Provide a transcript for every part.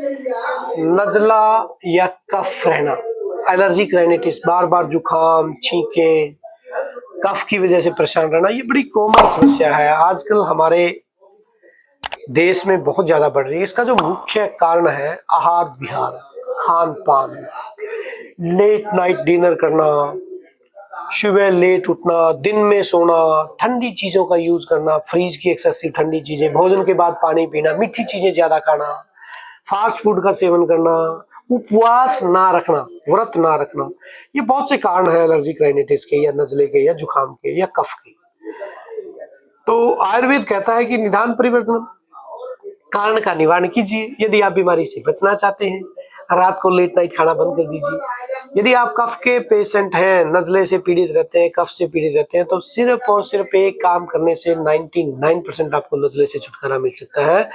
नज़ला या कफ रहना, allergic rhinitis, बार बार जुकाम, छींकें, कफ की वजह से परेशान रहना, ये बड़ी कॉमन समस्या है, आजकल हमारे देश में बहुत ज्यादा बढ़ रही है। इसका जो मुख्य कारण है आहार विहार, खान पान, लेट नाइट डिनर करना, सुबह लेट उठना, दिन में सोना, ठंडी चीजों का यूज करना, फ्रीज की एक्सेसिव ठंडी चीजें, भोजन के बाद पानी पीना, मीठी चीजें ज्यादा खाना, फास्ट फूड का सेवन करना, उपवास ना रखना, व्रत ना रखना, ये बहुत से कारण है एलर्जिक राइनाइटिस के या नजले के या जुकाम के या कफ के। तो आयुर्वेद कहता है कि निदान परिवर्तन, कारण का निवारण कीजिए। यदि आप बीमारी से बचना चाहते हैं, रात को लेट नाइट खाना बंद कर दीजिए। यदि आप कफ के पेशेंट हैं, नजले से पीड़ित रहते हैं, कफ से पीड़ित रहते हैं, तो सिर्फ और सिर्फ एक काम करने से 99% आपको नजले से छुटकारा मिल सकता है,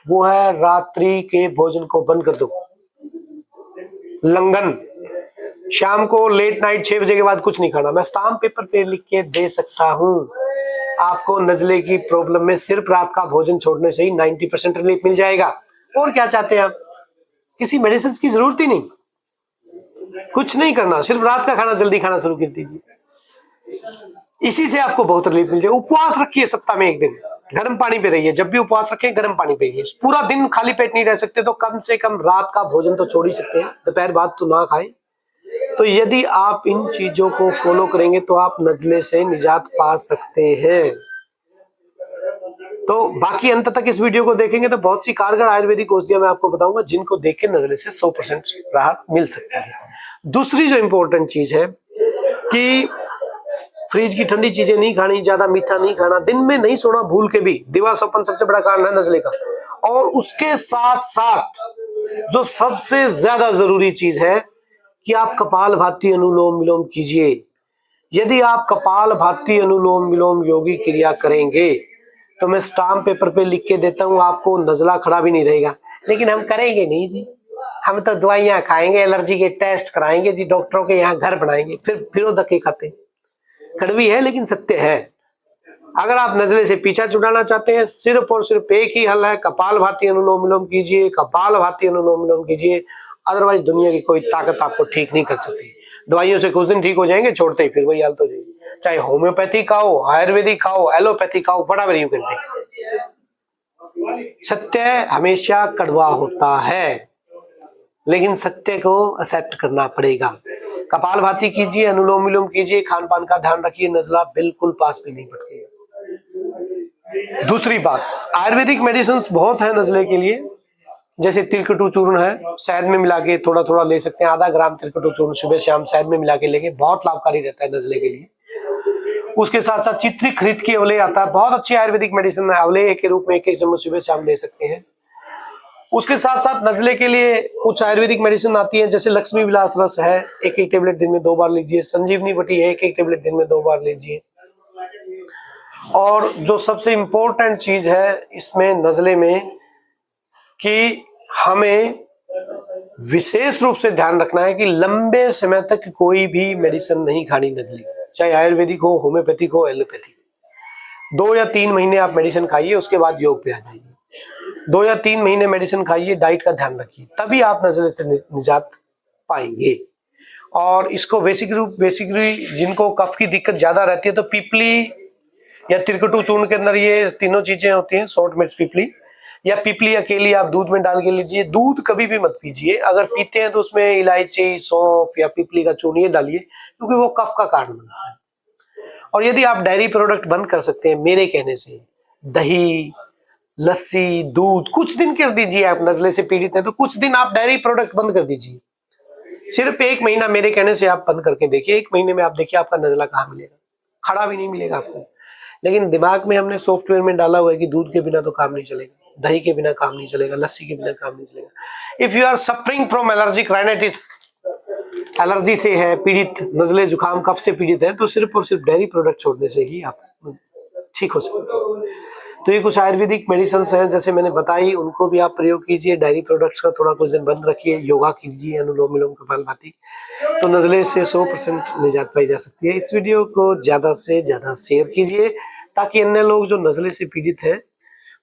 वो है रात्रि के भोजन को बंद कर दो। लंघन, शाम को लेट नाइट 6 बजे के बाद कुछ नहीं खाना। मैं स्टाम्प पेपर पे लिख के दे सकता हूँ, आपको नजले की प्रॉब्लम में सिर्फ रात का भोजन छोड़ने से ही 90% रिलीफ मिल जाएगा। और क्या चाहते हैं आप? किसी मेडिसिन की जरूरत ही नहीं, कुछ नहीं करना, सिर्फ रात का खाना जल्दी खाना शुरू कर दीजिए, इसी से आपको बहुत रिलीफ मिल जाएगा। उपवास रखिए, सप्ताह में 1 दिन गर्म पानी पे रहिए। जब भी उपवास रखें गर्म पानी पे रहिए। पूरा दिन खाली पेट नहीं रह सकते तो कम से कम रात का भोजन तो छोड़ ही सकते हैं, दोपहर बाद तो ना खाएं। तो यदि आप इन चीजों को फॉलो करेंगे तो आप नजले से निजात पा सकते हैं। तो बाकी अंत तक इस वीडियो को देखेंगे तो बहुत सी कारगर आयुर्वेदिक औषधियां मैं आपको बताऊंगा, जिनको देख के नजले से 100% राहत मिल सकती है। दूसरी जो इंपॉर्टेंट चीज है कि फ्रिज की ठंडी चीजें नहीं खानी, ज्यादा मीठा नहीं खाना, दिन में नहीं सोना भूल के भी, दिवा सपन सबसे बड़ा कारण है नजले का। और उसके साथ साथ जो सबसे ज्यादा जरूरी चीज है कि आप कपालभाति अनुलोम विलोम कीजिए। यदि आप कपालभाति अनुलोम विलोम योगी क्रिया करेंगे तो मैं स्टाम्प पेपर पे लिख के देता हूं, आपको नजला खड़ा भी नहीं रहेगा। लेकिन हम करेंगे नहीं जी, हम तो दवाइयां खाएंगे, एलर्जी के टेस्ट कराएंगे जी, डॉक्टरों के यहाँ घर बनाएंगे, फिर वो धक्के खाते। कड़वी है लेकिन सत्य है। अगर आप नजले से पीछा छुड़ाना चाहते हैं, सिर्फ और सिर्फ एक ही हल है, कपालभाति अनुलोम विलोम कीजिए, कपालभाति अनुलोम विलोम कीजिए। अदरवाइज दुनिया की कोई ताकत आपको ठीक नहीं कर सकती। दवाइयों से कुछ दिन ठीक हो जाएंगे, छोड़ते ही फिर वही हालत हो जाएगी। चाहे होम्योपैथी खाओ, आयुर्वेदिक खाओ, एलोपैथी खाओ, व्हाटएवर यू कैन टेक, सत्य हमेशा कड़वा होता है, लेकिन सत्य को एक्सेप्ट करना पड़ेगा। कपालभाति कीजिए, अनुलोम विलोम कीजिए, खान पान का ध्यान रखिए, नजला बिल्कुल पास भी नहीं भटकेगा। दूसरी बात, आयुर्वेदिक मेडिसिन बहुत है नजले के लिए, जैसे तिलकटू चूर्ण है, शहद में मिला के थोड़ा थोड़ा ले सकते हैं। आधा ग्राम तिलकटू चूर्ण सुबह शाम शहद में मिला के लेंगे, बहुत लाभकारी रहता है नजले के लिए। उसके साथ साथ चित्री खरीद के अवले आता है, बहुत अच्छी आयुर्वेदिक मेडिसिन है, अवले के रूप में 1-1 चम्मच सुबह शाम ले सकते हैं। उसके साथ साथ नजले के लिए कुछ आयुर्वेदिक मेडिसिन आती है, जैसे लक्ष्मी विलास रस है, 1-1 टेबलेट दिन में 2 बार लीजिए। संजीवनी बटी है, 1-1 टेबलेट दिन में 2 बार लीजिए। और जो सबसे इंपॉर्टेंट चीज है इसमें नजले में, कि हमें विशेष रूप से ध्यान रखना है कि लंबे समय तक कोई भी मेडिसिन नहीं खानी नजले, चाहे आयुर्वेदिक हो, होम्योपैथिक हो, एलोपैथिक। 2 या 3 महीने आप मेडिसिन खाइए, उसके बाद योग पे आ जाइए। 2 या 3 महीने मेडिसिन खाइए, डाइट का ध्यान रखिए, तभी आप नजले से निजात पाएंगे। और इसको बेसिकली जिनको कफ की दिक्कत ज्यादा रहती है तो पीपली या तिलकटू चूर्ण के अंदर ये तीनों चीजें होती हैं, शॉर्ट मिर्च पीपली, या पीपली अकेली आप दूध में डाल के लीजिए। दूध कभी भी मत पीजिए, अगर पीते हैं तो उसमें इलायची, सौंफ या पीपली का चूर्ण ये डालिए, क्योंकि वो कफ का कारण बनता है। और यदि आप डेयरी प्रोडक्ट बंद कर सकते हैं मेरे कहने से, दही, लस्सी, दूध कुछ दिन कर दीजिए। आप नजले से पीड़ित हैं तो कुछ दिन आप डेयरी प्रोडक्ट बंद कर दीजिए, सिर्फ 1 महीना मेरे कहने से आप बंद करके देखिए। 1 महीने में आप देखिए आपका नजला कहाँ मिलेगा, खड़ा भी नहीं मिलेगा आपको। लेकिन दिमाग में हमने सॉफ्टवेयर में डाला हुआ है कि दूध के बिना तो काम नहीं चलेगा, दही के बिना काम नहीं चलेगा, लस्सी के बिना काम नहीं चलेगा। If you are suffering from allergic rhinitis, allergy से है पीड़ित, नजले जुकाम कफ से पीड़ित है, तो सिर्फ और सिर्फ डेयरी प्रोडक्ट छोड़ने से ही आप ठीक हो सकते हैं। तो ये कुछ आयुर्वेदिक मेडिसिन हैं जैसे मैंने बताई, उनको भी आप प्रयोग कीजिए। डेयरी प्रोडक्ट्स का थोड़ा कुछ दिन बंद रखिए, योगा कीजिए, अनुलोम विलोम, कपालभाति, तो नजले से 100% निजात पाई जा सकती है। इस वीडियो को ज्यादा से ज्यादा शेयर कीजिए ताकि अन्य लोग जो नजले से पीड़ित है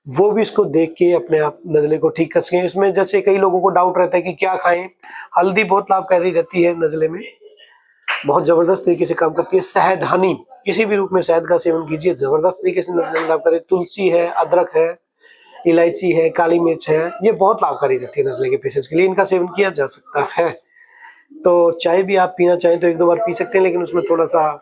वो भी इसको देख के अपने आप नज़ले को ठीक कर सकें। इसमें जैसे कई लोगों को डाउट रहता है कि क्या खाएं। हल्दी बहुत लाभकारी रहती है नज़ले में, बहुत जबरदस्त तरीके से काम करती है। शहद, हनी, किसी भी रूप में शहद का सेवन कीजिए, जबरदस्त तरीके से नज़ले में लाभकारी। तुलसी है, अदरक है, इलायची है, काली मिर्च है, ये बहुत लाभकारी रहती है नज़ले के पेशेंट्स के लिए, इनका सेवन किया जा सकता है। तो चाय भी आप पीना चाहें तो 1-2 बार पी सकते हैं, लेकिन उसमें थोड़ा-सा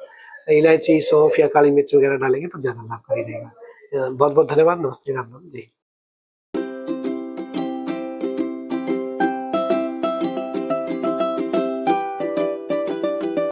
इलायची, सौंफ या काली मिर्च वगैरह डालेंगे तो ज़्यादा लाभकारी रहेगा। बहुत-बहुत धन्यवाद। नमस्ते, राम राम जी।